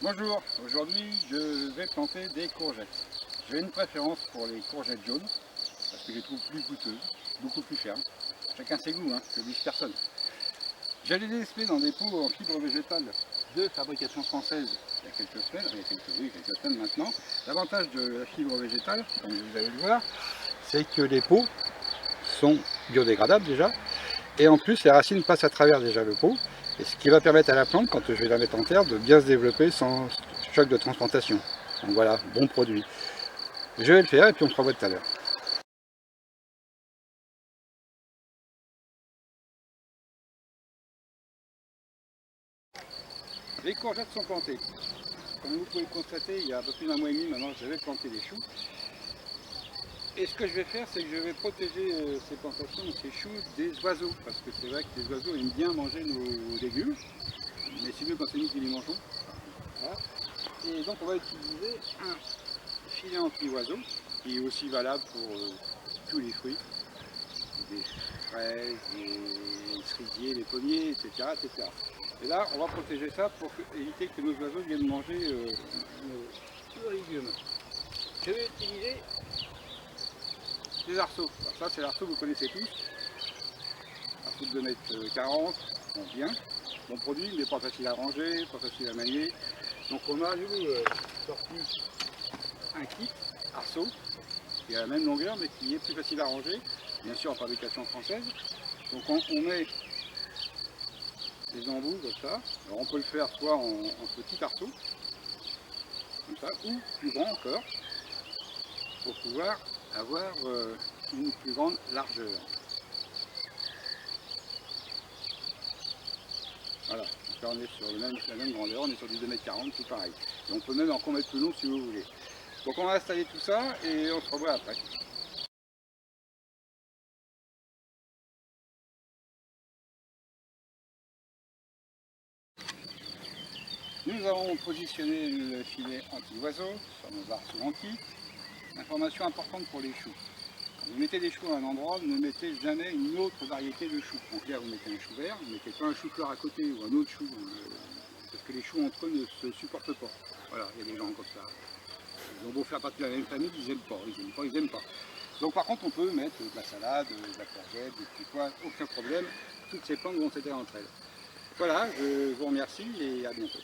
Bonjour, aujourd'hui je vais planter des courgettes. J'ai une préférence pour les courgettes jaunes, parce que je les trouve plus coûteuses, beaucoup plus fermes. Chacun ses goûts, hein, je ne vise personne. J'allais les laisser dans des pots en fibre végétale de fabrication française il y a quelques semaines, quelques semaines maintenant. L'avantage de la fibre végétale, comme vous allez le voir, c'est que les pots sont biodégradables déjà, et en plus les racines passent à travers déjà le pot, et ce qui va permettre à la plante, quand je vais la mettre en terre, de bien se développer sans choc de transplantation. Donc voilà, bon produit. Je vais le faire et puis on se revoit tout à l'heure. Les courgettes sont plantées. Comme vous pouvez le constater, il y a un peu plus d'un mois et demi maintenant, j'avais planté des choux. Et ce que je vais faire, c'est que je vais protéger ces plantations, ces choux, des oiseaux. Parce que c'est vrai que les oiseaux aiment bien manger nos légumes. Mais c'est mieux quand c'est nous qui les mangeons. Voilà. Et donc on va utiliser un filet anti-oiseau, qui est aussi valable pour tous les fruits, des fraises, des cerisiers, les pommiers, etc., etc. Et là, on va protéger ça pour éviter que nos oiseaux viennent manger nos légumes. Je vais utiliser des arceaux. Alors ça, c'est l'arceau que vous connaissez tous. Arceau de 2,40 m, bon, bien. Bon produit, mais pas facile à ranger, pas facile à manier. Donc on a, nous, sorti un kit arceau, qui est à la même longueur, mais qui est plus facile à ranger, bien sûr en fabrication française. Donc on met des embouts comme ça. Alors on peut le faire soit en petit arceau, comme ça, ou plus grand encore, pour pouvoir avoir une plus grande largeur. Voilà, donc là on est sur la même grandeur, on est sur du 2,40 m, tout pareil. Et on peut même encore mettre plus long si vous voulez. Donc on va installer tout ça et on se revoit après. Nous avons positionné le filet anti-oiseau sur nos arceaux anti. Information importante pour les choux. Quand vous mettez des choux à un endroit, ne mettez jamais une autre variété de choux. En clair, vous mettez un chou vert, vous ne mettez pas un chou-fleur à côté ou un autre chou, parce que les choux entre eux ne se supportent pas. Voilà, il y a des gens comme ça. Ils ont beau faire partie de la même famille, ils n'aiment pas, ils n'aiment pas, ils n'aiment pas. Donc par contre, on peut mettre de la salade, de la courgette, des petits pois, aucun problème. Toutes ces plantes vont s'aider entre elles. Voilà, je vous remercie et à bientôt.